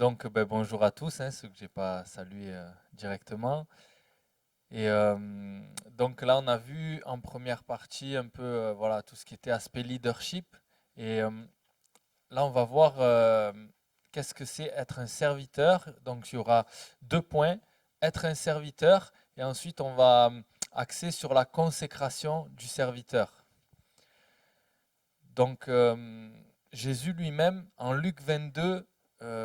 Donc, bonjour à tous, ceux que j'ai pas salués directement. Et donc là, on a vu en première partie un peu voilà, tout ce qui était aspect leadership. Et là, on va voir qu'est-ce que c'est être un serviteur. Donc, il y aura 2 points, être un serviteur, et ensuite, on va axer sur la consécration du serviteur. Donc, Jésus lui-même, en Luc 22,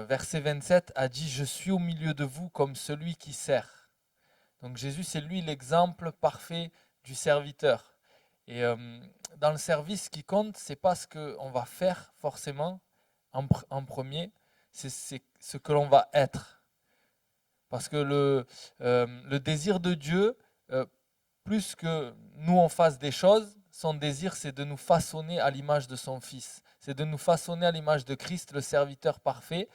verset 27, a dit: Je suis au milieu de vous comme celui qui sert. Donc, Jésus, c'est lui l'exemple parfait du serviteur. Et dans le service, ce qui compte, c'est pas ce qu'on va faire forcément en premier, c'est ce que l'on va être. Parce que le désir de Dieu, plus que nous on fasse des choses, son désir c'est de nous façonner à l'image de son Fils. C'est de nous façonner à l'image de Christ, le serviteur parfait.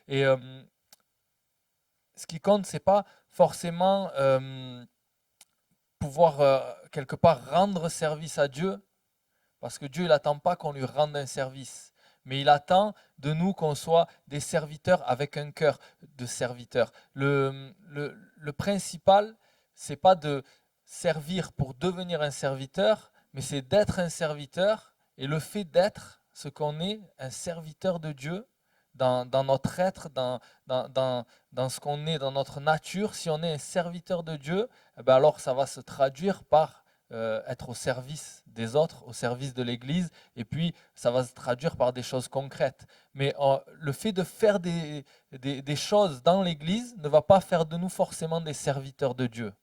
Et ce qui compte, c'est pas forcément pouvoir quelque part rendre service à Dieu, parce que Dieu il n'attend pas qu'on lui rende un service. Mais il attend de nous qu'on soit des serviteurs avec un cœur de serviteur. Le principal, c'est pas de servir pour devenir un serviteur, mais c'est d'être un serviteur. Et le fait d'être ce qu'on est, un serviteur de Dieu, dans notre être, dans ce qu'on est, dans notre nature, si on est un serviteur de Dieu, eh ben alors ça va se traduire par être au service des autres, au service de l'Église, et puis ça va se traduire par des choses concrètes. Mais le fait de faire des choses dans l'Église ne va pas faire de nous forcément des serviteurs de Dieu.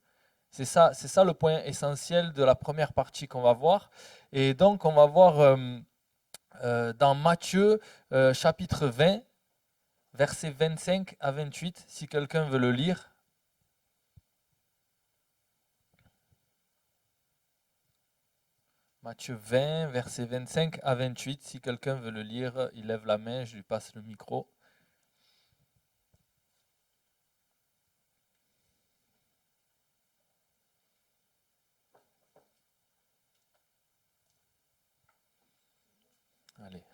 C'est ça le point essentiel de la première partie qu'on va voir. Et donc on va voir dans Matthieu chapitre 20, versets 25 à 28, si quelqu'un veut le lire. Matthieu 20, versets 25 à 28. Si quelqu'un veut le lire, il lève la main, je lui passe le micro. Allez.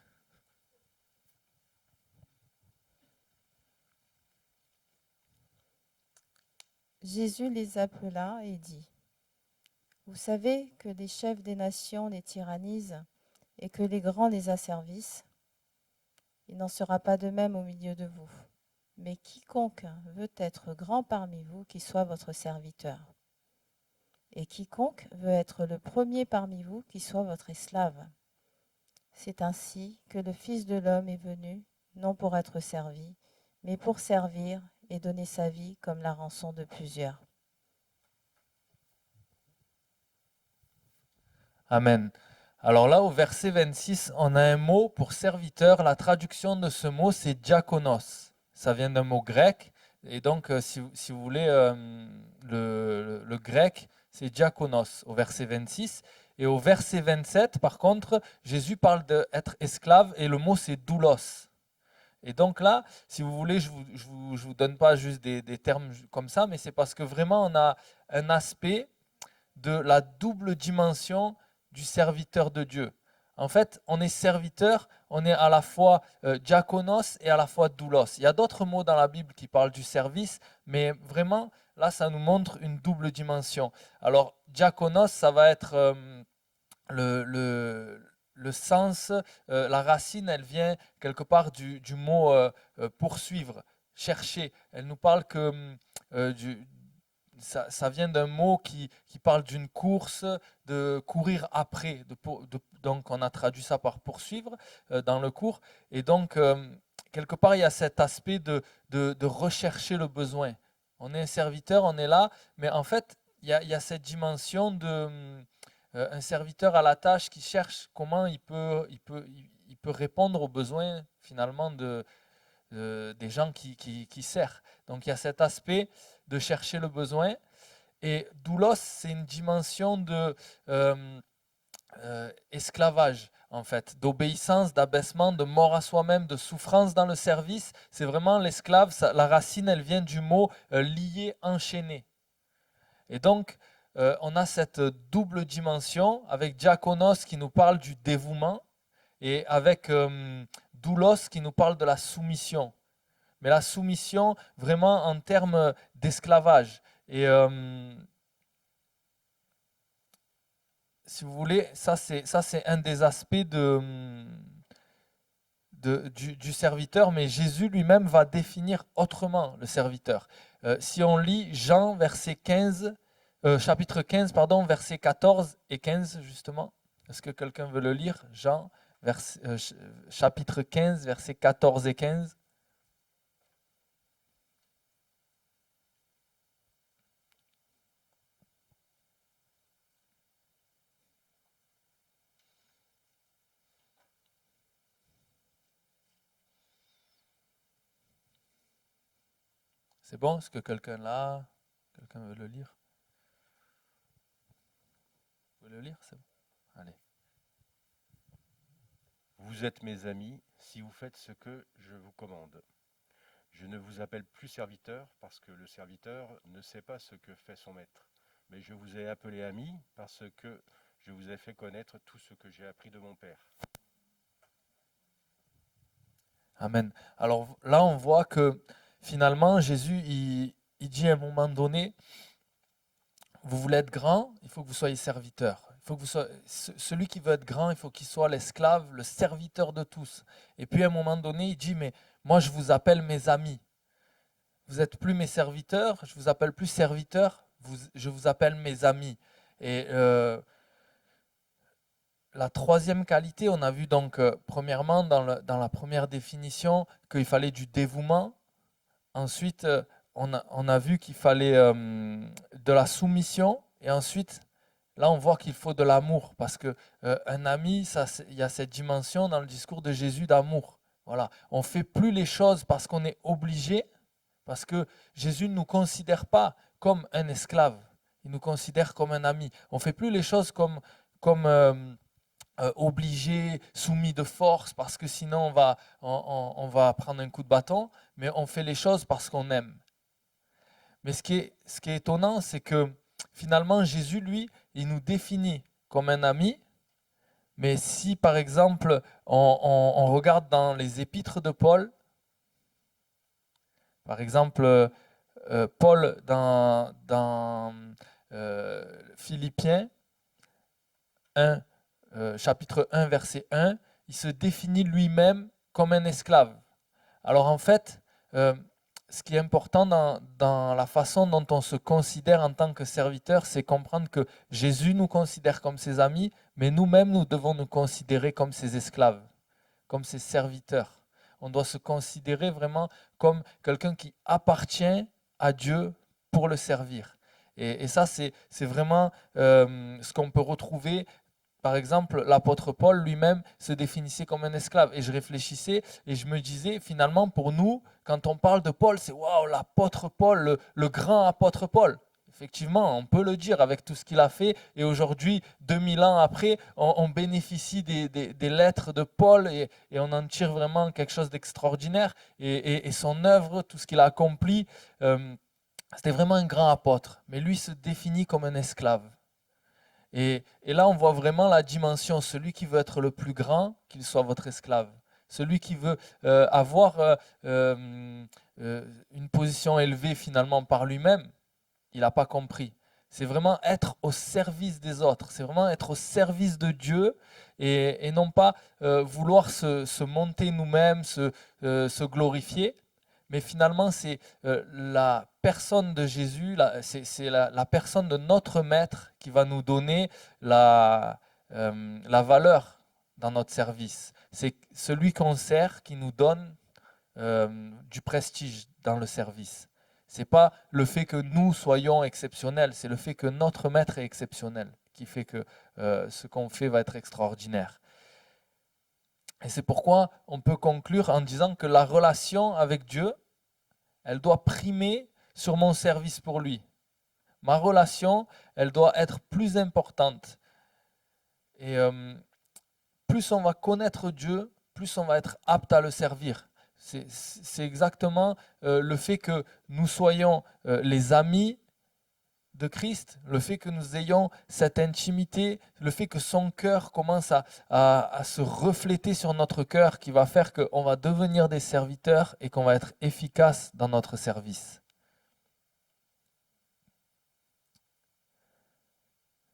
Jésus les appela et dit: Vous savez que les chefs des nations les tyrannisent et que les grands les asservissent. Il n'en sera pas de même au milieu de vous. Mais quiconque veut être grand parmi vous, qui soit votre serviteur. Et quiconque veut être le premier parmi vous, qui soit votre esclave. C'est ainsi que le Fils de l'homme est venu, non pour être servi, mais pour servir et donner sa vie comme la rançon de plusieurs. Amen. Alors là, au verset 26, on a un mot pour serviteur. La traduction de ce mot, c'est diakonos. Ça vient d'un mot grec. Et donc, si vous voulez, le grec, c'est diakonos au verset 26. Et au verset 27, par contre, Jésus parle d'être esclave et le mot, c'est doulos. Et donc là, si vous voulez, je vous donne pas juste des termes comme ça, mais c'est parce que vraiment, on a un aspect de la double dimension du serviteur de Dieu. En fait, on est serviteur, on est à la fois diakonos et à la fois doulos. Il y a d'autres mots dans la Bible qui parlent du service, mais vraiment, là, ça nous montre une double dimension. Alors, diakonos, ça va être le sens, la racine, elle vient quelque part du mot poursuivre, chercher. Elle nous parle que ça vient d'un mot qui parle d'une course, de courir après. Donc on a traduit ça par poursuivre dans le cours. Et donc, quelque part, il y a cet aspect de rechercher le besoin. On est un serviteur, on est là, mais en fait, il y a cette dimension de un serviteur à la tâche qui cherche comment il peut répondre aux besoins finalement des gens qui servent. Donc il y a cet aspect de chercher le besoin. Et doulos, c'est une dimension de esclavage, en fait, d'obéissance, d'abaissement, de mort à soi-même, de souffrance dans le service. C'est vraiment l'esclave, la racine, elle vient du mot lié, enchaîné. Et donc, on a cette double dimension avec diakonos qui nous parle du dévouement et avec doulos qui nous parle de la soumission. mais la soumission vraiment en termes d'esclavage. Et si vous voulez, ça c'est un des aspects du serviteur, mais Jésus lui-même va définir autrement le serviteur. Si on lit Jean chapitre 15, pardon, versets 14 et 15 justement, est-ce que quelqu'un veut le lire? Jean, chapitre 15, versets 14 et 15. C'est bon? Est-ce que quelqu'un là? Quelqu'un veut le lire? Vous pouvez le lire? C'est bon. Allez. Vous êtes mes amis si vous faites ce que je vous commande. Je ne vous appelle plus serviteur parce que le serviteur ne sait pas ce que fait son maître. Mais je vous ai appelé ami parce que je vous ai fait connaître tout ce que j'ai appris de mon Père. Amen. Alors là, on voit que finalement, Jésus, il dit à un moment donné, vous voulez être grand, il faut que vous soyez serviteur. Il faut que vous soyez, celui qui veut être grand, il faut qu'il soit l'esclave, le serviteur de tous. Et puis à un moment donné, il dit, mais moi, je vous appelle mes amis. Vous n'êtes plus mes serviteurs, je vous appelle plus serviteurs, je vous appelle mes amis. Et la troisième qualité, on a vu donc premièrement dans la première définition qu'il fallait du dévouement. Ensuite, on a vu qu'il fallait de la soumission. Et ensuite, là, on voit qu'il faut de l'amour. Parce que un ami, il y a cette dimension dans le discours de Jésus d'amour. Voilà. On ne fait plus les choses parce qu'on est obligé. Parce que Jésus ne nous considère pas comme un esclave. Il nous considère comme un ami. On ne fait plus les choses comme obligé, soumis de force, parce que sinon on va prendre un coup de bâton, mais on fait les choses parce qu'on aime. Mais ce qui est étonnant, c'est que finalement Jésus, lui, il nous définit comme un ami, mais si par exemple on regarde dans les épîtres de Paul, par exemple Paul dans Philippiens 1, chapitre 1, verset 1, il se définit lui-même comme un esclave. Alors en fait, ce qui est important dans la façon dont on se considère en tant que serviteur, c'est comprendre que Jésus nous considère comme ses amis, mais nous-mêmes, nous devons nous considérer comme ses esclaves, comme ses serviteurs. On doit se considérer vraiment comme quelqu'un qui appartient à Dieu pour le servir. Et ça, c'est vraiment ce qu'on peut retrouver. Par exemple, l'apôtre Paul lui-même se définissait comme un esclave. Et je réfléchissais et je me disais, finalement, pour nous, quand on parle de Paul, c'est waouh, l'apôtre Paul, le grand apôtre Paul. Effectivement, on peut le dire avec tout ce qu'il a fait. Et aujourd'hui, 2000 ans après, on bénéficie des lettres de Paul et on en tire vraiment quelque chose d'extraordinaire. Et son œuvre, tout ce qu'il a accompli, c'était vraiment un grand apôtre. Mais lui se définit comme un esclave. Et là, on voit vraiment la dimension. Celui qui veut être le plus grand, qu'il soit votre esclave. Celui qui veut avoir une position élevée finalement par lui-même, il n'a pas compris. C'est vraiment être au service des autres. C'est vraiment être au service de Dieu et non pas vouloir se monter nous-mêmes, se glorifier. Mais finalement, c'est la personne de Jésus, c'est la personne de notre Maître qui va nous donner la valeur dans notre service. C'est celui qu'on sert qui nous donne du prestige dans le service. Ce n'est pas le fait que nous soyons exceptionnels, c'est le fait que notre Maître est exceptionnel qui fait que ce qu'on fait va être extraordinaire. Et c'est pourquoi on peut conclure en disant que la relation avec Dieu, elle doit primer sur mon service pour lui. Ma relation, elle doit être plus importante. Et plus on va connaître Dieu, plus on va être apte à le servir. C'est exactement le fait que nous soyons les amis de Christ, le fait que nous ayons cette intimité, le fait que son cœur commence à se refléter sur notre cœur, qui va faire qu'on va devenir des serviteurs et qu'on va être efficace dans notre service.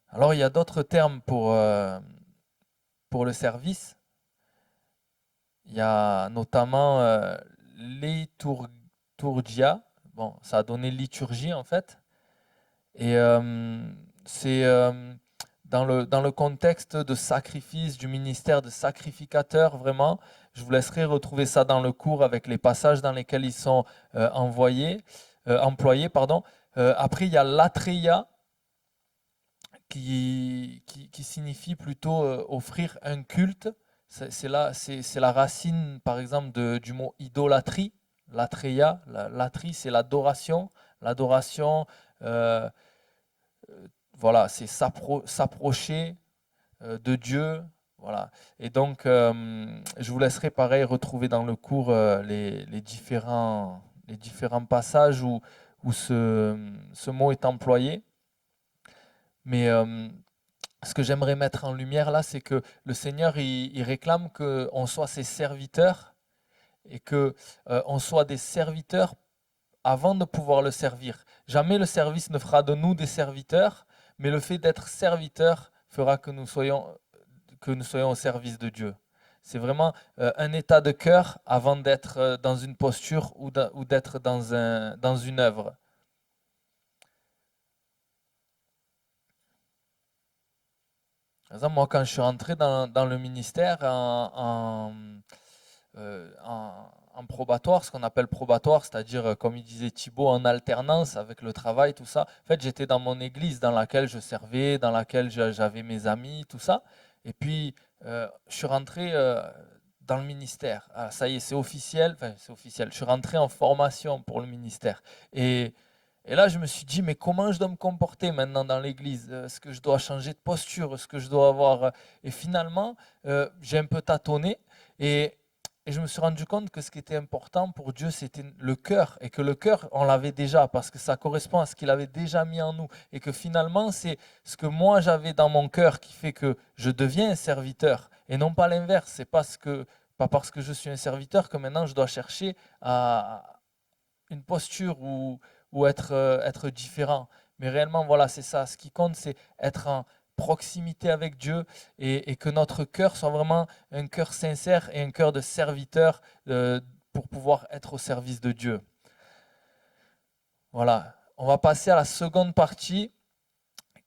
Alors il y a d'autres termes pour le service. Il y a notamment liturgia. Bon, ça a donné liturgie en fait. Et c'est dans le contexte de sacrifice, du ministère de sacrificateur, vraiment. Je vous laisserai retrouver ça dans le cours avec les passages dans lesquels ils sont employés. Après, il y a latreia, qui signifie plutôt offrir un culte. C'est la racine, par exemple, du mot idolâtrie. Latreia, latrie, c'est l'adoration. L'adoration, voilà, c'est s'approcher de Dieu. Voilà. Et donc, je vous laisserai pareil retrouver dans le cours les différents passages où ce mot est employé. Mais ce que j'aimerais mettre en lumière là, c'est que le Seigneur, il réclame qu'on soit ses serviteurs et qu'on soit des serviteurs avant de pouvoir le servir. Jamais le service ne fera de nous des serviteurs, mais le fait d'être serviteur fera que nous soyons au service de Dieu. C'est vraiment un état de cœur avant d'être dans une posture ou d'être dans une œuvre. Par exemple, moi, quand je suis rentré dans le ministère en probatoire, ce qu'on appelle probatoire, c'est-à-dire, comme il disait Thibaut, en alternance avec le travail, tout ça. En fait, j'étais dans mon église dans laquelle je servais, dans laquelle j'avais mes amis, tout ça. Et puis, je suis rentré dans le ministère. Ah, ça y est, c'est officiel. Enfin, c'est officiel. Je suis rentré en formation pour le ministère. Et là, je me suis dit, mais comment je dois me comporter maintenant dans l'église? Est-ce que je dois changer de posture? Est-ce que je dois avoir... Et finalement, j'ai un peu tâtonné et je me suis rendu compte que ce qui était important pour Dieu, c'était le cœur. Et que le cœur, on l'avait déjà parce que ça correspond à ce qu'il avait déjà mis en nous. Et que finalement, c'est ce que moi j'avais dans mon cœur qui fait que je deviens un serviteur. Et non pas l'inverse. C'est pas parce que je suis un serviteur que maintenant je dois chercher à une posture ou être différent. Mais réellement, voilà, c'est ça. Ce qui compte, c'est être en proximité avec Dieu et que notre cœur soit vraiment un cœur sincère et un cœur de serviteur pour pouvoir être au service de Dieu. Voilà. On va passer à la seconde partie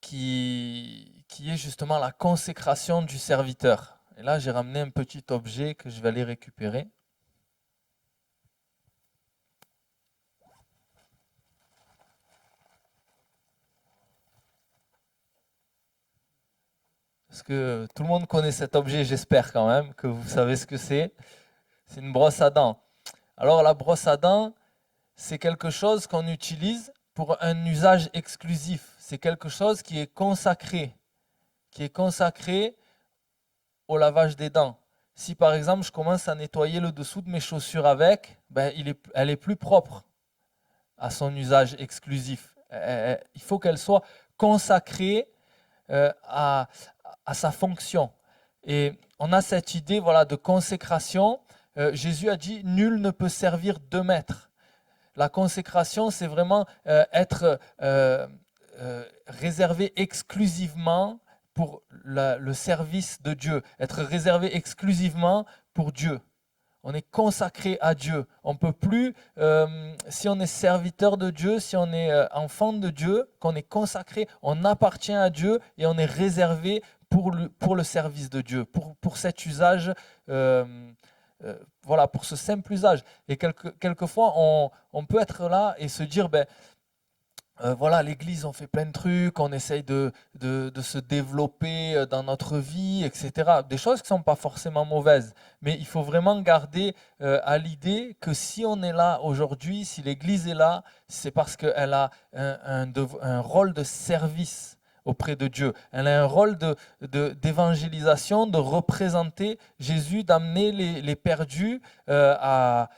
qui est justement la consécration du serviteur. Et là, j'ai ramené un petit objet que je vais aller récupérer. Parce que tout le monde connaît cet objet, j'espère quand même que vous savez ce que c'est. C'est une brosse à dents. Alors la brosse à dents, c'est quelque chose qu'on utilise pour un usage exclusif. C'est quelque chose qui est consacré au lavage des dents. Si par exemple je commence à nettoyer le dessous de mes chaussures avec, elle est plus propre à son usage exclusif. Il faut qu'elle soit consacrée à sa fonction. Et on a cette idée, voilà, de consécration. Jésus a dit, nul ne peut servir deux maîtres. La consécration, c'est vraiment être réservé exclusivement pour le service de Dieu, être réservé exclusivement pour Dieu. On est consacré à Dieu. On ne peut plus, si on est serviteur de Dieu, si on est enfant de Dieu, qu'on est consacré, on appartient à Dieu et on est réservé pour le service de Dieu, pour cet usage, voilà, pour ce simple usage. Et quelquefois, on peut être là et se dire, voilà, l'église, on fait plein de trucs, on essaye de se développer dans notre vie, etc. Des choses qui ne sont pas forcément mauvaises. Mais il faut vraiment garder à l'idée que si on est là aujourd'hui, si l'église est là, c'est parce qu'elle a un rôle de service auprès de Dieu. Elle a un rôle d'évangélisation, de représenter Jésus, d'amener les perdus à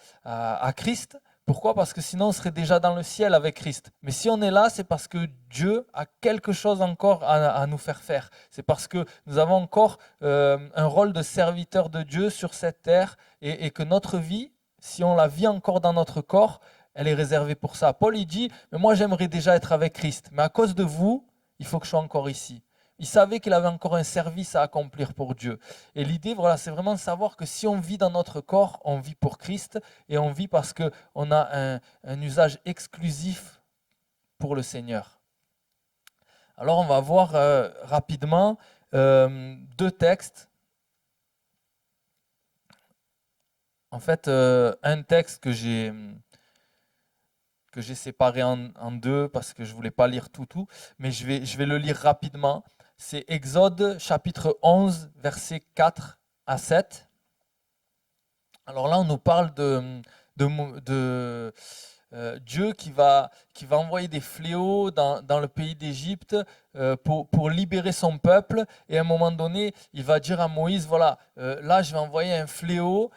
Christ. Pourquoi? Parce que sinon on serait déjà dans le ciel avec Christ. Mais si on est là, c'est parce que Dieu a quelque chose encore à nous faire faire. C'est parce que nous avons encore un rôle de serviteur de Dieu sur cette terre et que notre vie, si on la vit encore dans notre corps, elle est réservée pour ça. Paul, il dit, mais moi j'aimerais déjà être avec Christ, mais à cause de vous, il faut que je sois encore ici. Il savait qu'il avait encore un service à accomplir pour Dieu. Et l'idée, voilà, c'est vraiment de savoir que si on vit dans notre corps, on vit pour Christ et on vit parce qu'on a un usage exclusif pour le Seigneur. Alors on va voir rapidement deux textes. En fait, un texte que j'ai séparé en deux parce que je ne voulais pas lire tout, mais je vais le lire rapidement. C'est Exode chapitre 11, versets 4 à 7. Alors là, on nous parle de Dieu qui va envoyer des fléaux dans le pays d'Égypte pour libérer son peuple. Et à un moment donné, il va dire à Moïse, voilà, là je vais envoyer un fléau.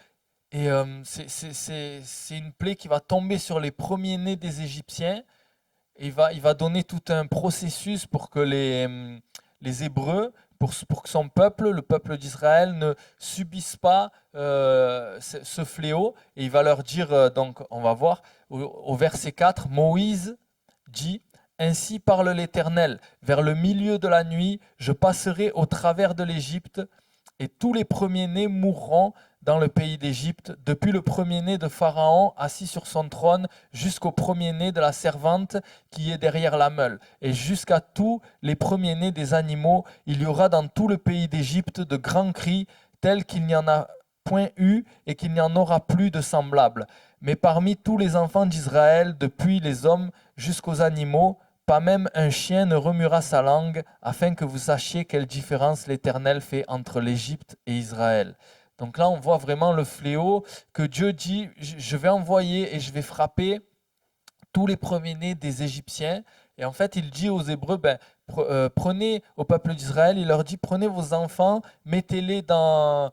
Et c'est une plaie qui va tomber sur les premiers-nés des Égyptiens. Et il va donner tout un processus pour que les Hébreux, pour que son peuple, le peuple d'Israël, ne subisse pas ce fléau. Et il va leur dire, donc on va voir, au verset 4, Moïse dit, « Ainsi parle l'Éternel, vers le milieu de la nuit, je passerai au travers de l'Égypte, et tous les premiers-nés mourront dans le pays d'Égypte, depuis le premier-né de Pharaon assis sur son trône, jusqu'au premier-né de la servante qui est derrière la meule, et jusqu'à tous les premiers-nés des animaux. Il y aura dans tout le pays d'Égypte de grands cris, tels qu'il n'y en a point eu et qu'il n'y en aura plus de semblables. Mais parmi tous les enfants d'Israël, depuis les hommes jusqu'aux animaux, pas même un chien ne remuera sa langue, afin que vous sachiez quelle différence l'Éternel fait entre l'Égypte et Israël. » Donc là, on voit vraiment le fléau que Dieu dit, je vais envoyer et je vais frapper tous les premiers-nés des Égyptiens. Et en fait, il dit aux Hébreux, prenez au peuple d'Israël, il leur dit, prenez vos enfants, mettez-les en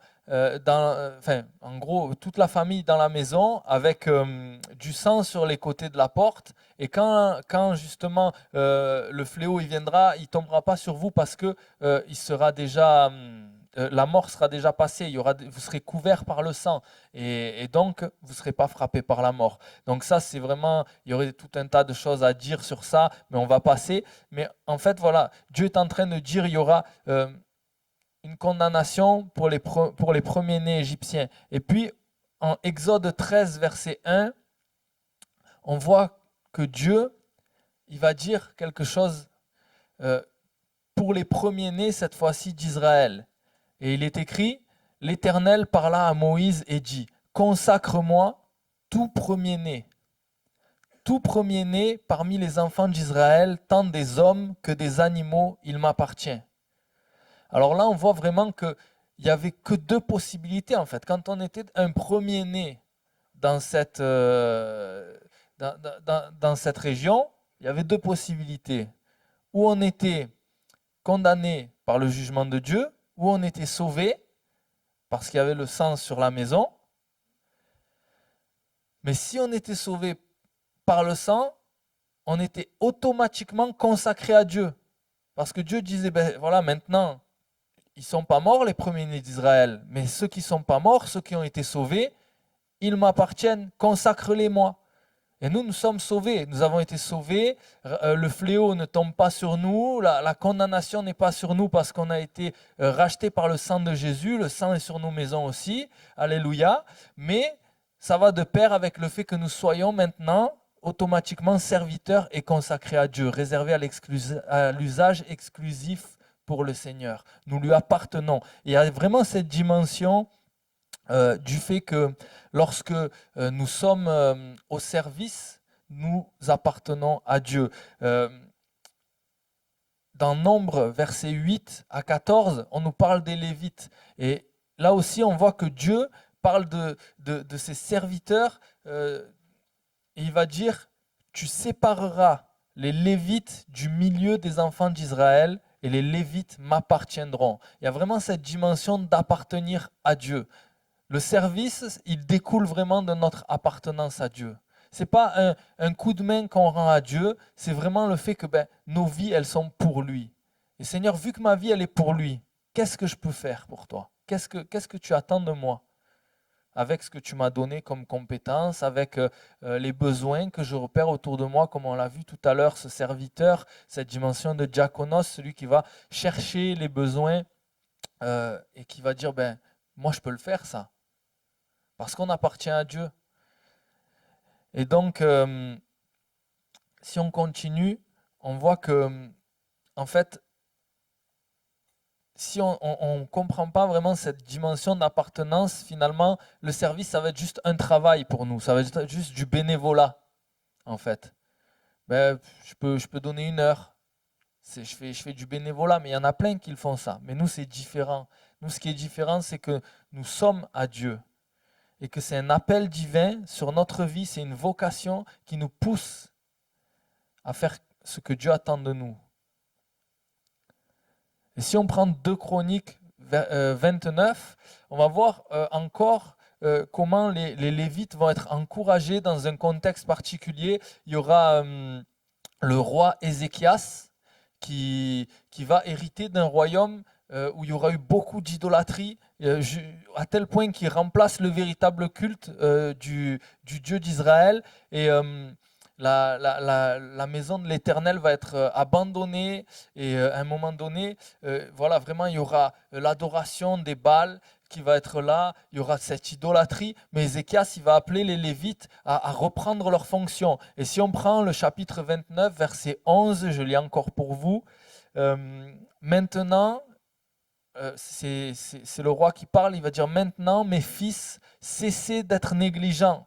gros, toute la famille dans la maison avec du sang sur les côtés de la porte. Et quand justement le fléau il viendra, il ne tombera pas sur vous parce que il sera déjà... la mort sera déjà passée, vous serez couverts par le sang et donc vous ne serez pas frappés par la mort. Donc ça, c'est vraiment, il y aurait tout un tas de choses à dire sur ça, mais on va passer. Mais en fait, voilà, Dieu est en train de dire il y aura une condamnation pour les premiers-nés égyptiens. Et puis, en Exode 13, verset 1, on voit que Dieu, il va dire quelque chose pour les premiers-nés, cette fois-ci d'Israël. Et il est écrit, l'Éternel parla à Moïse et dit, consacre-moi tout premier-né parmi les enfants d'Israël, tant des hommes que des animaux, il m'appartient. Alors là, on voit vraiment qu'il n'y avait que deux possibilités en fait. Quand on était un premier-né dans cette région, il y avait deux possibilités. Ou on était condamné par le jugement de Dieu, où on était sauvé parce qu'il y avait le sang sur la maison. Mais si on était sauvé par le sang, on était automatiquement consacré à Dieu. Parce que Dieu disait, voilà, maintenant, ils ne sont pas morts, les premiers-nés d'Israël, mais ceux qui ne sont pas morts, ceux qui ont été sauvés, ils m'appartiennent, consacre-les-moi. Et nous sommes sauvés, nous avons été sauvés, le fléau ne tombe pas sur nous, la condamnation n'est pas sur nous parce qu'on a été racheté par le sang de Jésus, le sang est sur nos maisons aussi, alléluia, mais ça va de pair avec le fait que nous soyons maintenant automatiquement serviteurs et consacrés à Dieu, réservés à l'usage exclusif pour le Seigneur. Nous lui appartenons. Il y a vraiment cette dimension du fait que lorsque nous sommes au service, nous appartenons à Dieu. Dans Nombre, versets 8 à 14, on nous parle des Lévites. Et là aussi, on voit que Dieu parle de ses serviteurs. Et il va dire, tu sépareras les Lévites du milieu des enfants d'Israël et les Lévites m'appartiendront. Il y a vraiment cette dimension d'appartenir à Dieu. Le service, il découle vraiment de notre appartenance à Dieu. C'est pas un coup de main qu'on rend à Dieu, c'est vraiment le fait que nos vies, elles sont pour lui. Et Seigneur, vu que ma vie, elle est pour lui, qu'est-ce que je peux faire pour toi? Qu'est-ce que tu attends de moi? Avec ce que tu m'as donné comme compétence, avec les besoins que je repère autour de moi, comme on l'a vu tout à l'heure, ce serviteur, cette dimension de diaconos, celui qui va chercher les besoins et qui va dire, moi je peux le faire ça, parce qu'on appartient à Dieu. Et donc, si on continue, on voit que, en fait, si on ne comprend pas vraiment cette dimension d'appartenance, finalement, le service, ça va être juste un travail pour nous, ça va être juste du bénévolat, en fait. Je peux donner 1 heure, je fais du bénévolat, mais il y en a plein qui le font ça. Mais nous, c'est différent. Nous, ce qui est différent, c'est que nous sommes à Dieu et que c'est un appel divin sur notre vie, c'est une vocation qui nous pousse à faire ce que Dieu attend de nous. Et si on prend 2 Chroniques 29, on va voir encore comment les Lévites vont être encouragés dans un contexte particulier. Il y aura le roi Ézéchias qui va hériter d'un royaume où il y aura eu beaucoup d'idolâtrie, à tel point qu'il remplace le véritable culte du Dieu d'Israël. Et la maison de l'Éternel va être abandonnée. Et à un moment donné, voilà, vraiment, il y aura l'adoration des Baals qui va être là, il y aura cette idolâtrie, mais Ézéchias, il va appeler les Lévites à reprendre leurs fonctions. Et si on prend le chapitre 29, verset 11, je lis encore pour vous, maintenant, c'est le roi qui parle, il va dire: maintenant, mes fils, cessez d'être négligents,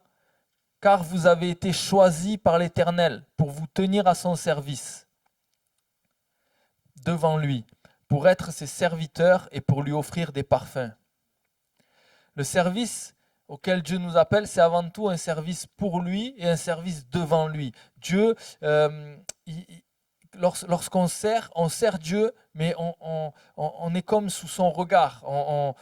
car vous avez été choisis par l'Éternel pour vous tenir à son service devant lui, pour être ses serviteurs et pour lui offrir des parfums. Le service auquel Dieu nous appelle, c'est avant tout un service pour lui et un service devant lui. Dieu, lorsqu'on sert, on sert Dieu, mais on est comme sous son regard. On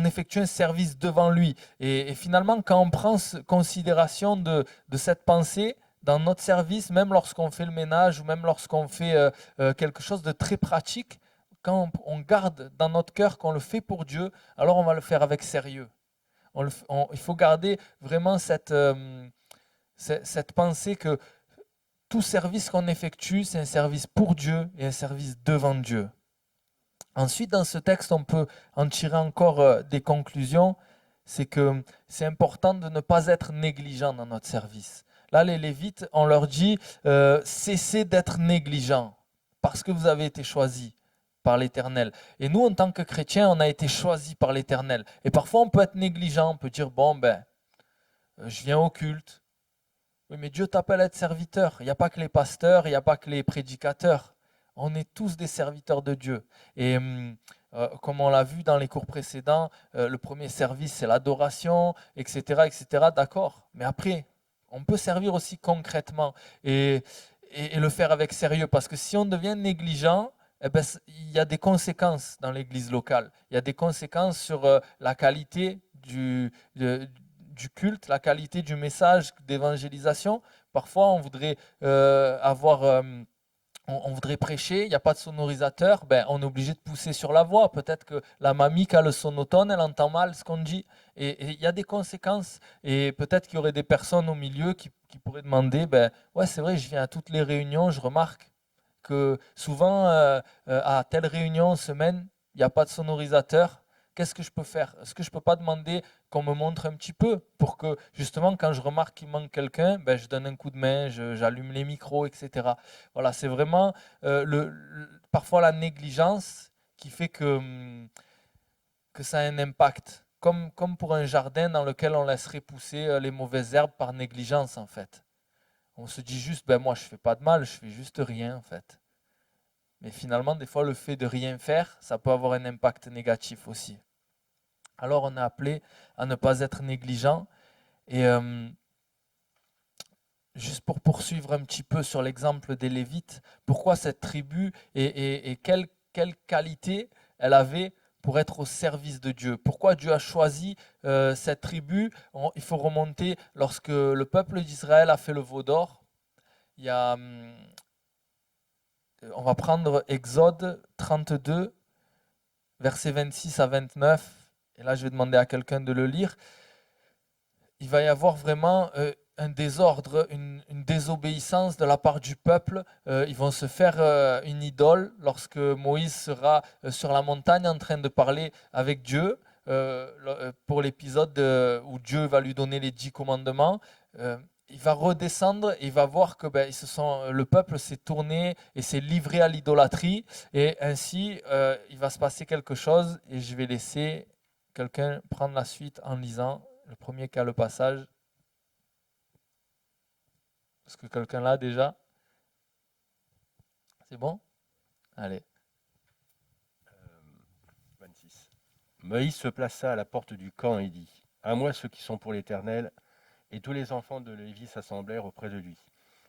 effectue un service devant lui. Et finalement, quand on prend considération de cette pensée dans notre service, même lorsqu'on fait le ménage ou même lorsqu'on fait quelque chose de très pratique, quand on garde dans notre cœur qu'on le fait pour Dieu, alors on va le faire avec sérieux. Il faut garder vraiment cette pensée que tout service qu'on effectue, c'est un service pour Dieu et un service devant Dieu. Ensuite, dans ce texte, on peut en tirer encore des conclusions. C'est que c'est important de ne pas être négligent dans notre service. Là, les Lévites, on leur dit cessez d'être négligents parce que vous avez été choisis par l'Éternel. Et nous, en tant que chrétiens, on a été choisis par l'Éternel. Et parfois, on peut être négligent, on peut dire je viens au culte. Oui, mais Dieu t'appelle à être serviteur. Il n'y a pas que les pasteurs, il n'y a pas que les prédicateurs. On est tous des serviteurs de Dieu. Et comme on l'a vu dans les cours précédents, le premier service, c'est l'adoration, etc., etc. D'accord. Mais après, on peut servir aussi concrètement et le faire avec sérieux. Parce que si on devient négligent, il y a des conséquences dans l'église locale. Il y a des conséquences sur la qualité du culte, la qualité du message d'évangélisation. Parfois, on voudrait on voudrait prêcher, il n'y a pas de sonorisateur, on est obligé de pousser sur la voix. Peut-être que la mamie qui a le sonotone, elle entend mal ce qu'on dit. Et il y a des conséquences. Et peut-être qu'il y aurait des personnes au milieu qui pourraient demander, ouais, c'est vrai, je viens à toutes les réunions, je remarque que souvent, à telle réunion, semaine, il n'y a pas de sonorisateur. Qu'est-ce que je peux faire? Est-ce que je ne peux pas demander qu'on me montre un petit peu pour que, justement, quand je remarque qu'il manque quelqu'un, je donne un coup de main, j'allume les micros, etc. Voilà, c'est vraiment parfois la négligence qui fait que ça a un impact. Comme pour un jardin dans lequel on laisserait pousser les mauvaises herbes par négligence, en fait. On se dit juste, moi je ne fais pas de mal, je fais juste rien, en fait. Mais finalement, des fois, le fait de rien faire, ça peut avoir un impact négatif aussi. Alors, on est appelé à ne pas être négligent. Et juste pour poursuivre un petit peu sur l'exemple des Lévites, pourquoi cette tribu et quelle qualité elle avait pour être au service de Dieu. Pourquoi Dieu a choisi cette tribu? Il faut remonter lorsque le peuple d'Israël a fait le veau d'or. Il y a, on va prendre Exode 32, versets 26 à 29. Et là, je vais demander à quelqu'un de le lire. Il va y avoir vraiment un désordre, une désobéissance de la part du peuple. Ils vont se faire une idole lorsque Moïse sera sur la montagne en train de parler avec Dieu. Pour l'épisode où Dieu va lui donner les 10 commandements, il va redescendre et il va voir que le peuple s'est tourné et s'est livré à l'idolâtrie. Et ainsi, il va se passer quelque chose et je vais laisser quelqu'un prendre la suite en lisant le premier qui a le passage. Est-ce que quelqu'un l'a déjà? C'est bon? Allez. 26. Moïse se plaça à la porte du camp et dit, à moi ceux qui sont pour l'Éternel, et tous les enfants de Lévi s'assemblèrent auprès de lui.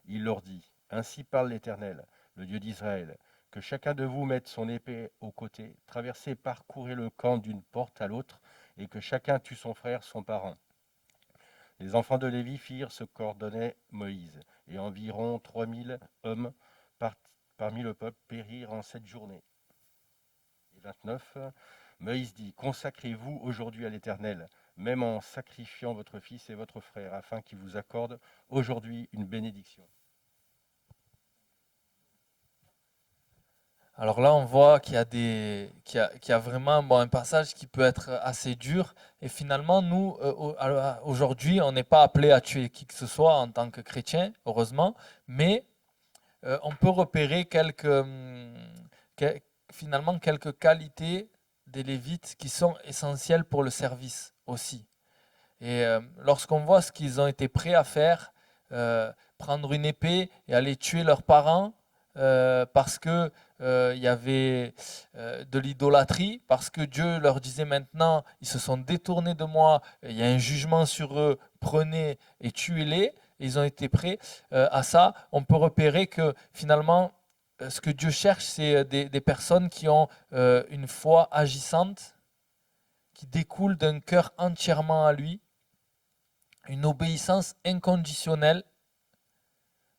Il leur dit, ainsi parle l'Éternel, le Dieu d'Israël, que chacun de vous mette son épée au côté, traversez, parcourez le camp d'une porte à l'autre, et que chacun tue son frère, son parent. Les enfants de Lévi firent ce qu'ordonnait Moïse, et environ 3000 hommes parmi le peuple périrent en cette journée. Et 29, Moïse dit, consacrez-vous aujourd'hui à l'Éternel, même en sacrifiant votre fils et votre frère, afin qu'il vous accorde aujourd'hui une bénédiction. Alors là, on voit qu'il y a vraiment un passage qui peut être assez dur. Et finalement, nous, aujourd'hui, on n'est pas appelé à tuer qui que ce soit en tant que chrétien, heureusement, mais on peut repérer finalement quelques qualités des Lévites qui sont essentielles pour le service aussi. Et lorsqu'on voit ce qu'ils ont été prêts à faire, prendre une épée et aller tuer leurs parents parce que il y avait de l'idolâtrie, parce que Dieu leur disait maintenant, ils se sont détournés de moi, il y a un jugement sur eux, prenez et tuez-les. Et ils ont été prêts à ça. On peut repérer que finalement, ce que Dieu cherche, c'est des personnes qui ont une foi agissante, qui découle d'un cœur entièrement à lui, une obéissance inconditionnelle,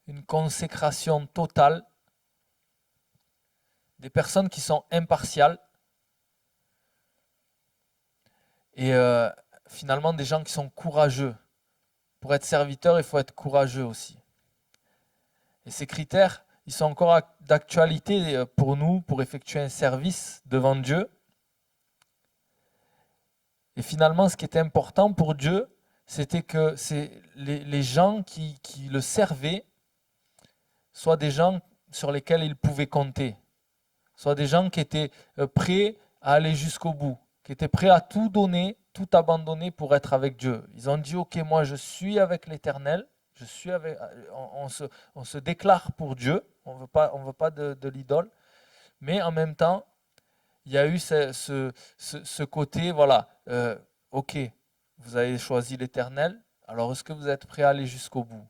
une consécration totale, des personnes qui sont impartiales et finalement des gens qui sont courageux. Pour être serviteur, il faut être courageux aussi. Et ces critères, ils sont encore d'actualité pour nous, pour effectuer un service devant Dieu. Et finalement, ce qui était important pour Dieu, c'était que les gens qui le servaient soient des gens sur lesquels il pouvait compter, soient des gens qui étaient prêts à aller jusqu'au bout, qui étaient prêts à tout donner, tout abandonner pour être avec Dieu. Ils ont dit, ok, moi je suis avec l'Éternel, on se déclare pour Dieu, on veut pas de l'idole, mais en même temps, il y a eu ce côté, voilà, ok, vous avez choisi l'Éternel, alors est-ce que vous êtes prêt à aller jusqu'au bout?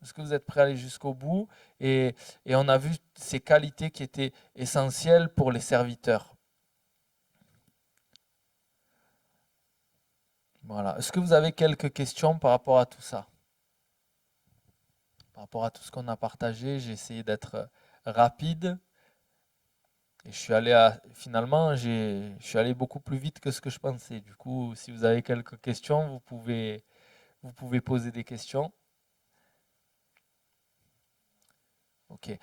Est-ce que vous êtes prêt à aller jusqu'au bout? Et on a vu ces qualités qui étaient essentielles pour les serviteurs. Voilà. Est-ce que vous avez quelques questions par rapport à tout ça? Par rapport à tout ce qu'on a partagé, j'ai essayé d'être rapide. Et finalement, je suis allé beaucoup plus vite que ce que je pensais. Du coup, si vous avez quelques questions, vous pouvez poser des questions. Ok.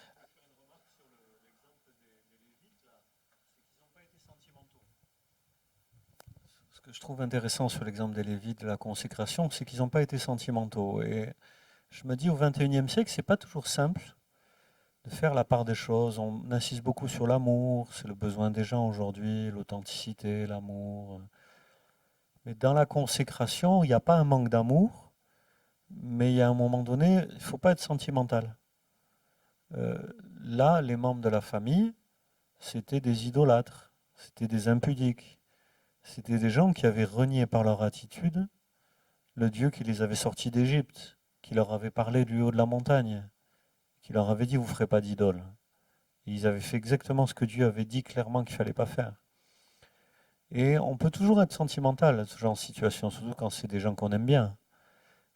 Ce que je trouve intéressant sur l'exemple des Lévites de la consécration, c'est qu'ils n'ont pas été sentimentaux. Et je me dis, au XXIe siècle, c'est pas toujours simple de faire la part des choses. On insiste beaucoup sur l'amour, c'est le besoin des gens aujourd'hui, l'authenticité, l'amour. Mais dans la consécration, il n'y a pas un manque d'amour, mais il y a un moment donné, il ne faut pas être sentimental. Là, les membres de la famille, c'était des idolâtres, c'était des impudiques, c'était des gens qui avaient renié par leur attitude le Dieu qui les avait sortis d'Égypte, qui leur avait parlé du haut de la montagne, qui leur avait dit vous ne ferez pas d'idole. Ils avaient fait exactement ce que Dieu avait dit clairement qu'il ne fallait pas faire. Et on peut toujours être sentimental dans ce genre de situation, surtout quand c'est des gens qu'on aime bien.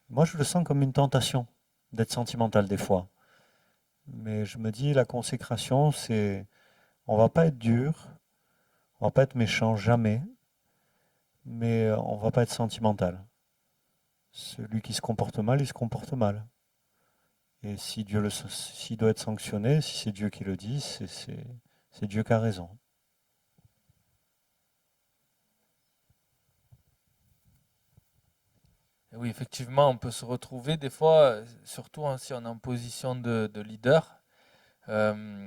Moi, je le sens comme une tentation d'être sentimental des fois. Mais je me dis, la consécration, c'est, on va pas être dur, on va pas être méchant, jamais, mais on va pas être sentimental. Celui qui se comporte mal, il se comporte mal. Et si s'il doit être sanctionné, si c'est Dieu qui le dit, c'est Dieu qui a raison. Et oui, effectivement, on peut se retrouver des fois, surtout si on est en position de leader, euh,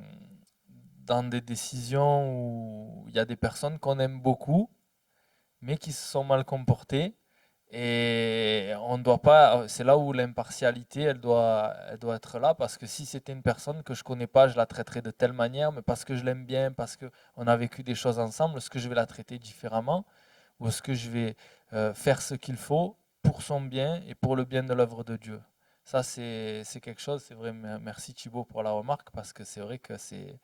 dans des décisions où il y a des personnes qu'on aime beaucoup, mais qui se sont mal comportées. Et on doit pas, c'est là où l'impartialité, elle doit être là, parce que si c'était une personne que je connais pas, je la traiterais de telle manière, mais parce que je l'aime bien, parce qu'on a vécu des choses ensemble, est-ce que je vais la traiter différemment, ou est-ce que je vais faire ce qu'il faut pour son bien et pour le bien de l'œuvre de Dieu? Ça, c'est quelque chose, c'est vrai, merci Thibaut pour la remarque, parce que c'est vrai que c'est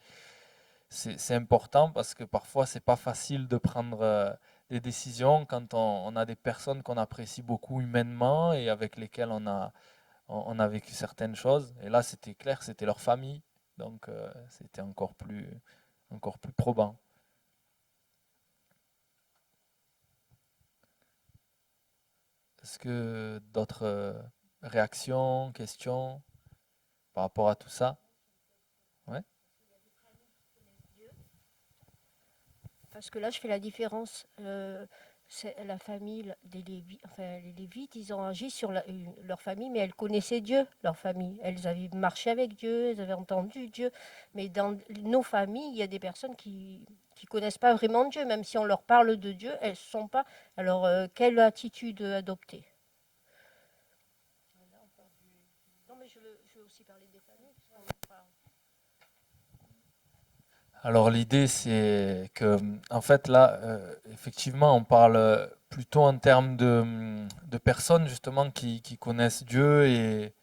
important parce que parfois c'est pas facile de prendre des décisions quand on a des personnes qu'on apprécie beaucoup humainement et avec lesquelles on a vécu certaines choses. Et là, c'était clair, c'était leur famille. Donc, c'était encore plus probant. Est-ce que d'autres réactions, questions par rapport à tout ça? Ouais. Parce que là, je fais la différence. C'est la famille des Lévites, enfin, les Lévites, ils ont agi sur leur famille, mais elles connaissaient Dieu, leur famille. Elles avaient marché avec Dieu, elles avaient entendu Dieu. Mais dans nos familles, il y a des personnes qui connaissent pas vraiment Dieu, même si on leur parle de Dieu, elles ne sont pas. Alors, quelle attitude adopter? Non, mais je veux aussi parler des familles. Alors l'idée c'est que en fait là effectivement on parle plutôt en termes de personnes justement qui connaissent Dieu et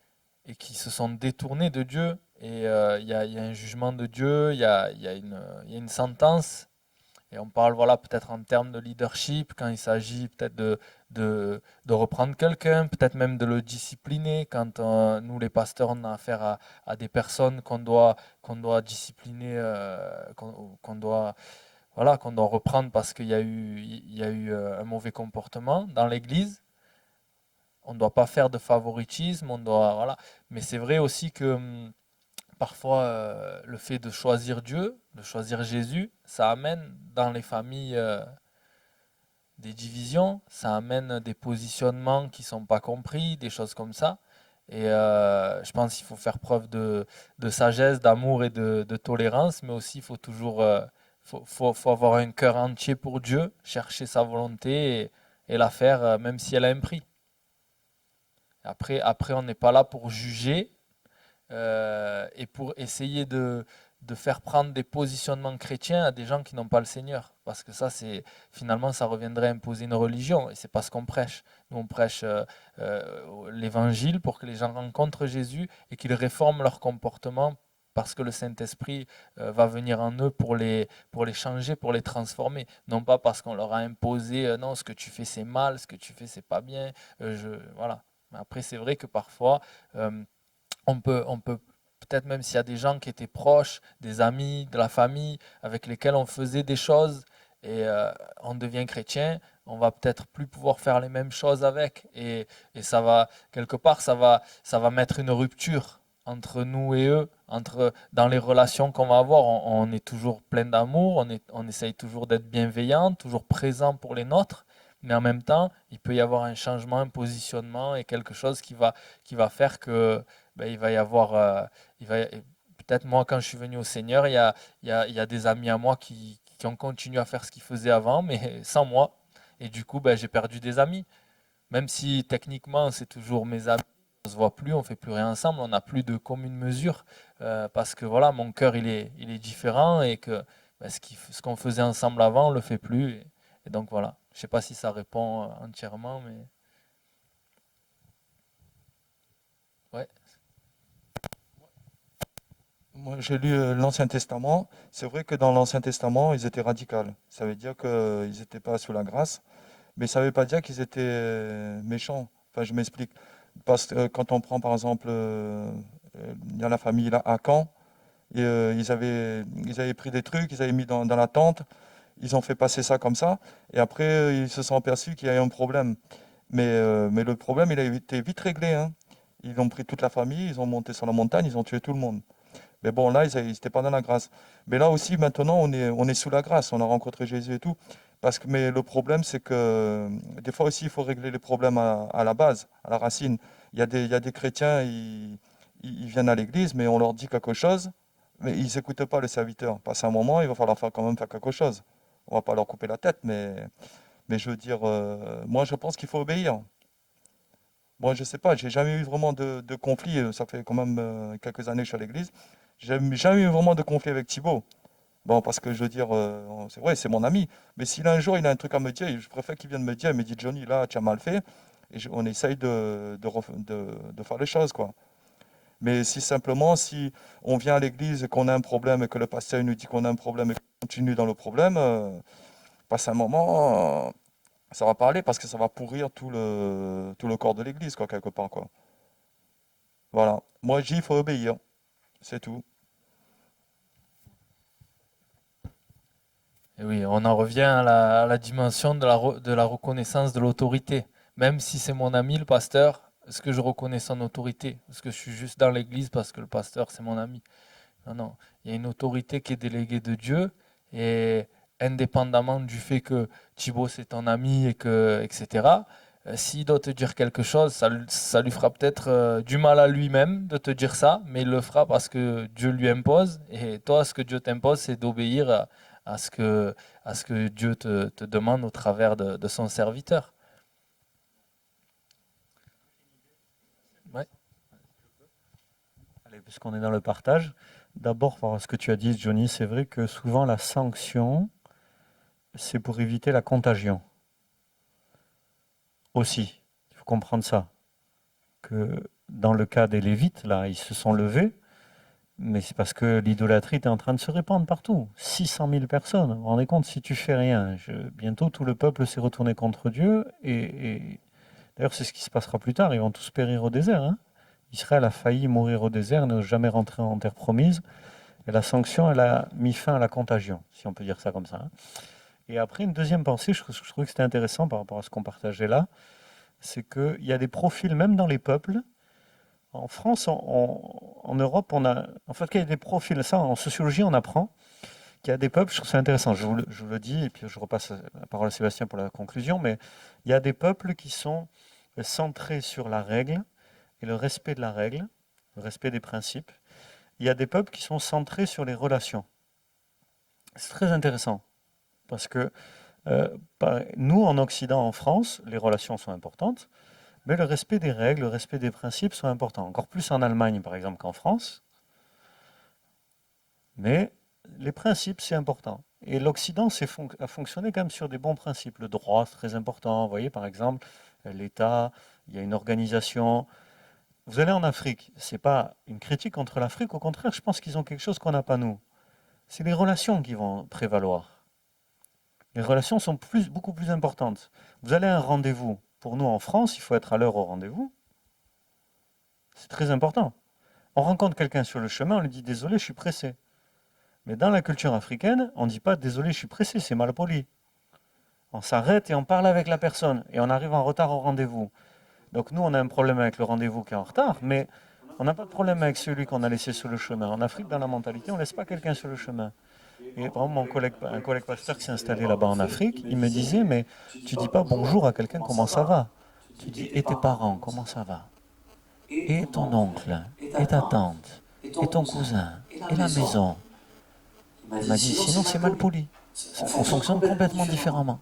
qui se sont détournées de Dieu et il y a un jugement de Dieu, il y a une sentence et on parle voilà peut-être en termes de leadership quand il s'agit peut-être de reprendre quelqu'un, peut-être même de le discipliner quand nous les pasteurs on a affaire à des personnes qu'on doit discipliner, qu'on doit voilà qu'on doit reprendre parce il y a eu un mauvais comportement dans l'Église. On ne doit pas faire de favoritisme, on doit voilà. Mais c'est vrai aussi que parfois, le fait de choisir Dieu, de choisir Jésus, ça amène dans les familles des divisions, ça amène des positionnements qui ne sont pas compris, des choses comme ça. Et je pense qu'il faut faire preuve de sagesse, d'amour et de tolérance, mais aussi il faut toujours faut avoir un cœur entier pour Dieu, chercher sa volonté et la faire même si elle a un prix. Après on n'est pas là pour juger, et pour essayer de faire prendre des positionnements chrétiens à des gens qui n'ont pas le Seigneur. Parce que ça, c'est finalement, ça reviendrait à imposer une religion, et c'est pas ce qu'on prêche. Nous, on prêche l'évangile pour que les gens rencontrent Jésus et qu'ils réforment leur comportement parce que le Saint-Esprit va venir en eux pour les changer, pour les transformer. Non pas parce qu'on leur a imposé, non, ce que tu fais c'est mal, ce que tu fais c'est pas bien. Voilà. Mais après, c'est vrai que parfois, euh, on peut peut-être même s'il y a des gens qui étaient proches, des amis, de la famille, avec lesquels on faisait des choses et on devient chrétien, on va peut-être plus pouvoir faire les mêmes choses avec et ça va quelque part ça va mettre une rupture entre nous et eux, dans les relations qu'on va avoir. On est toujours plein d'amour, on essaye toujours d'être bienveillant, toujours présent pour les nôtres, mais en même temps, il peut y avoir un changement, un positionnement et quelque chose qui va faire que ben, il va y avoir, peut-être moi quand je suis venu au Seigneur, il y a des amis à moi qui ont continué à faire ce qu'ils faisaient avant, mais sans moi. Et du coup, ben, j'ai perdu des amis. Même si techniquement c'est toujours mes amis, on se voit plus, on fait plus rien ensemble, on n'a plus de commune mesure parce que voilà, mon cœur il est différent et que ben, ce qu'on faisait ensemble avant, on le fait plus. Et donc voilà, je sais pas si ça répond entièrement, mais ouais. Moi, j'ai lu l'Ancien Testament. C'est vrai que dans l'Ancien Testament, ils étaient radicaux. Ça veut dire qu'ils n'étaient pas sous la grâce, mais ça ne veut pas dire qu'ils étaient méchants. Enfin, je m'explique. Parce que quand on prend par exemple, il y a la famille là, à Caen, et, ils avaient pris des trucs, ils avaient mis dans la tente, ils ont fait passer ça comme ça, et après ils se sont aperçus qu'il y a eu un problème. Mais le problème, il a été vite réglé, hein. Ils ont pris toute la famille, ils ont monté sur la montagne, ils ont tué tout le monde. Mais bon, là, ils n'étaient pas dans la grâce. Mais là aussi, maintenant, on est sous la grâce, on a rencontré Jésus et tout. Mais le problème, c'est que des fois aussi, il faut régler les problèmes à la base, à la racine. Il y a des chrétiens, ils viennent à l'église, mais on leur dit quelque chose, mais ils n'écoutent pas le serviteur. Passé un moment, il va falloir quand même faire quelque chose. On ne va pas leur couper la tête, mais je veux dire, moi, je pense qu'il faut obéir. Moi, je sais pas, j'ai jamais eu vraiment de conflit. Ça fait quand même quelques années que je suis à l'église. J'ai jamais eu vraiment de conflit avec Thibaut. Bon, parce que je veux dire, c'est vrai, c'est mon ami. Mais s'il a un jour, il a un truc à me dire, je préfère qu'il vienne me dire, il me dit, Johnny, là, tu as mal fait. Et on essaye de faire les choses, quoi. Mais si on vient à l'église et qu'on a un problème et que le pasteur nous dit qu'on a un problème et qu'on continue dans le problème, passe un moment, ça va pas aller parce que ça va pourrir tout le corps de l'église, quoi, quelque part, quoi. Voilà. Moi, je dis, il faut obéir. C'est tout. Et oui, on en revient à la dimension de la reconnaissance de l'autorité. Même si c'est mon ami, le pasteur, est-ce que je reconnais son autorité? Est-ce que je suis juste dans l'église parce que le pasteur, c'est mon ami? Non, non. Il y a une autorité qui est déléguée de Dieu et indépendamment du fait que Thibaut, c'est ton ami etc., s'il doit te dire quelque chose, ça lui fera peut-être du mal à lui-même de te dire ça, mais il le fera parce que Dieu lui impose. Et toi, ce que Dieu t'impose, c'est d'obéir à ce que Dieu te demande au travers de son serviteur. Ouais. Allez, puisqu'on est dans le partage, d'abord par ce que tu as dit, Johnny, c'est vrai que souvent la sanction, c'est pour éviter la contagion. Aussi, il faut comprendre ça. Que dans le cas des Lévites, là, ils se sont levés, mais c'est parce que l'idolâtrie est en train de se répandre partout. 600 000 personnes. Vous vous rendez compte, si tu fais rien, bientôt tout le peuple s'est retourné contre Dieu. Et d'ailleurs, c'est ce qui se passera plus tard. Ils vont tous périr au désert, hein. Israël a failli mourir au désert, ne jamais rentrer en terre promise. Et la sanction, elle a mis fin à la contagion, si on peut dire ça comme ça, hein. Et après, une deuxième pensée, je trouvais que c'était intéressant par rapport à ce qu'on partageait là, c'est qu'il y a des profils, même dans les peuples. En France, en Europe, en fait, il y a des profils. Ça, en sociologie, on apprend qu'il y a des peuples, je trouve ça intéressant, je vous le dis, et puis je repasse la parole à Sébastien pour la conclusion, mais il y a des peuples qui sont centrés sur la règle et le respect de la règle, le respect des principes. Il y a des peuples qui sont centrés sur les relations. C'est très intéressant. Parce que nous, en Occident, en France, les relations sont importantes, mais le respect des règles, le respect des principes sont importants. Encore plus en Allemagne, par exemple, qu'en France. Mais les principes, c'est important. Et l'Occident a fonctionné quand même sur des bons principes. Le droit, c'est très important. Vous voyez, par exemple, l'État, il y a une organisation. Vous allez en Afrique, ce n'est pas une critique contre l'Afrique, au contraire, je pense qu'ils ont quelque chose qu'on n'a pas nous. C'est les relations qui vont prévaloir. Les relations sont beaucoup plus importantes. Vous allez à un rendez-vous. Pour nous, en France, il faut être à l'heure au rendez-vous. C'est très important. On rencontre quelqu'un sur le chemin, on lui dit « Désolé, je suis pressé ». Mais dans la culture africaine, on ne dit pas « Désolé, je suis pressé », c'est mal poli. On s'arrête et on parle avec la personne. Et on arrive en retard au rendez-vous. Donc nous, on a un problème avec le rendez-vous qui est en retard, mais on n'a pas de problème avec celui qu'on a laissé sur le chemin. En Afrique, dans la mentalité, on ne laisse pas quelqu'un sur le chemin. Et par exemple, un collègue pasteur qui s'est installé là-bas en Afrique, il me disait, mais tu dis pas bonjour à quelqu'un, comment ça va? Tu dis, et tes parents, comment ça va? Et ton oncle, et ta tante, et ton cousin, et la maison. Il m'a dit, sinon c'est mal poli. On fonctionne complètement différemment.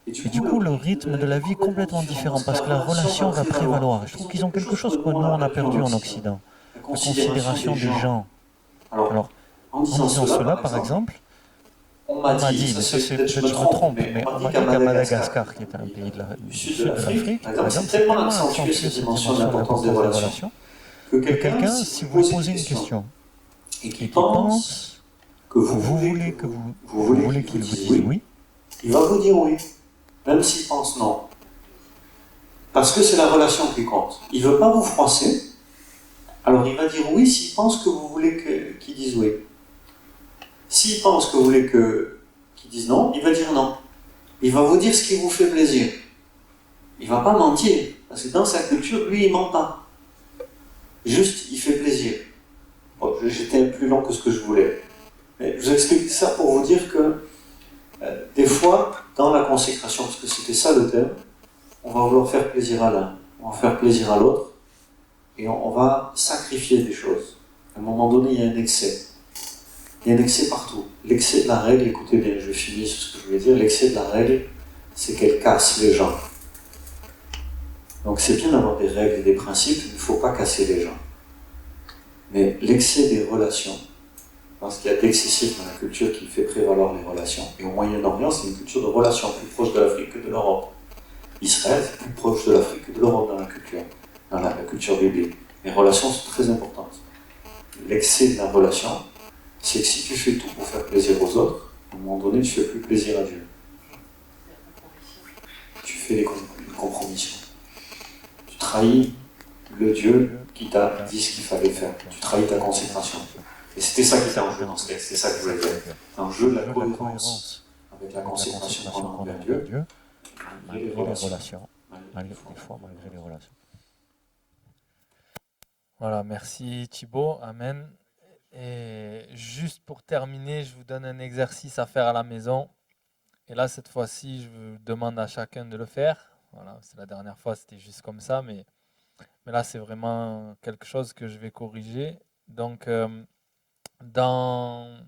Et du coup, le rythme de la vie est complètement différent, parce que la relation va prévaloir. Je trouve qu'ils ont quelque chose que nous, on a perdu en Occident. La considération des gens. Alors, en disant cela, par exemple, on m'a dit, mais ça c'est peut-être je me trompe, mais on m'a dit qu'à Madagascar, qui est un pays du sud de l'Afrique, par exemple, c'est tellement accentué cette dimension de l'importance des relations, que quelqu'un, si vous lui posez une question, et et qui qui pense pense que que vous voulez vous voulez qu'il vous dise oui, il va vous dire oui, même s'il pense non. Parce que c'est la relation qui compte. Il ne veut pas vous froisser, alors il va dire oui s'il pense que vous voulez qu'il dise oui. S'il pense que vous voulez qu'il dise non, il va dire non. Il va vous dire ce qui vous fait plaisir. Il ne va pas mentir, parce que dans sa culture, lui, il ne ment pas. Juste, il fait plaisir. Bon, j'étais plus long que ce que je voulais. Mais je vous explique ça pour vous dire que des fois, dans la consécration, parce que c'était ça le thème, on va vouloir faire plaisir à l'un, on va faire plaisir à l'autre, et on va sacrifier des choses. À un moment donné, il y a un excès. Il y a un excès partout. L'excès de la règle, écoutez bien, je vais finir sur ce que je voulais dire, l'excès de la règle, c'est qu'elle casse les gens. Donc c'est bien d'avoir des règles et des principes, il ne faut pas casser les gens. Mais l'excès des relations, parce qu'il y a d'excessif dans la culture qui fait prévaloir les relations. Et au Moyen-Orient, c'est une culture de relations plus proche de l'Afrique que de l'Europe. Israël, c'est plus proche de l'Afrique que de l'Europe dans la culture biblique. Les relations sont très importantes. L'excès de la relation, c'est que si tu fais tout pour faire plaisir aux autres, à un moment donné, tu ne fais plus plaisir à Dieu. Tu fais des compromissions. Tu trahis le Dieu qui t'a dit ce qu'il fallait faire. Tu trahis ta consécration. Et c'était ça qui était en jeu dans ce texte, c'est ça que je voulais dire. En jeu de la cohérence avec la consécration qu'on a envers Dieu, malgré les relations, malgré les relations. Voilà, merci Thibaut, amen. Et juste pour terminer, je vous donne un exercice à faire à la maison. Et là, cette fois-ci, je vous demande à chacun de le faire. Voilà, c'est la dernière fois, c'était juste comme ça, mais là, c'est vraiment quelque chose que je vais corriger. Donc, dans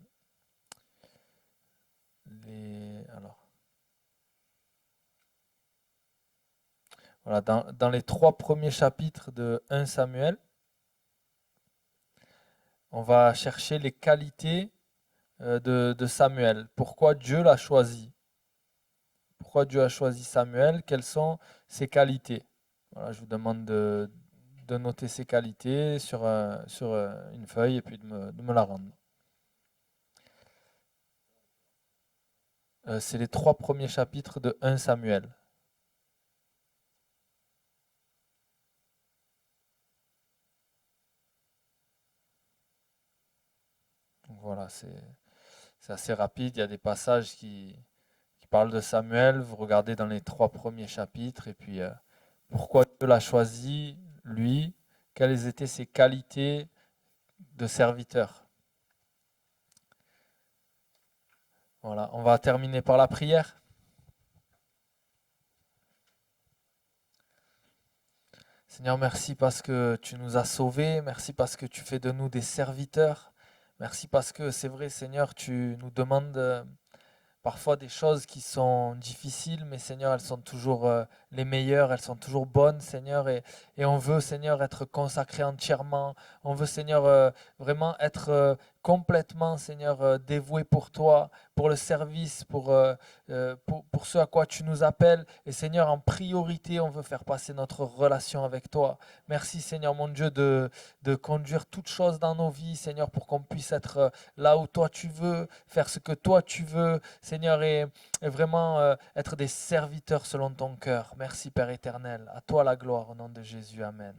voilà, dans les 3 premiers chapitres de 1 Samuel, on va chercher les qualités de Samuel. Pourquoi Dieu l'a choisi? Pourquoi Dieu a choisi Samuel? Quelles sont ses qualités? Voilà, je vous demande de noter ces qualités sur une feuille et puis de me la rendre. C'est les 3 premiers chapitres de 1 Samuel. Donc voilà, c'est assez rapide. Il y a des passages qui parlent de Samuel. Vous regardez dans les 3 premiers chapitres et puis pourquoi Dieu l'a choisi, lui, quelles étaient ses qualités de serviteur. Voilà, on va terminer par la prière. Seigneur, merci parce que tu nous as sauvés, merci parce que tu fais de nous des serviteurs, merci parce que c'est vrai, Seigneur, tu nous demandes parfois des choses qui sont difficiles, mais Seigneur, elles sont toujours les meilleures, elles sont toujours bonnes, Seigneur, et on veut, Seigneur, être consacré entièrement, on veut, Seigneur, vraiment être complètement, Seigneur, dévoué pour toi, pour le service, pour ce à quoi tu nous appelles, et Seigneur, en priorité, on veut faire passer notre relation avec toi. Merci, Seigneur, mon Dieu, de conduire toutes choses dans nos vies, Seigneur, pour qu'on puisse être là où toi tu veux, faire ce que toi tu veux, Seigneur, et vraiment être des serviteurs selon ton cœur. Merci Père éternel, à toi la gloire au nom de Jésus, amen.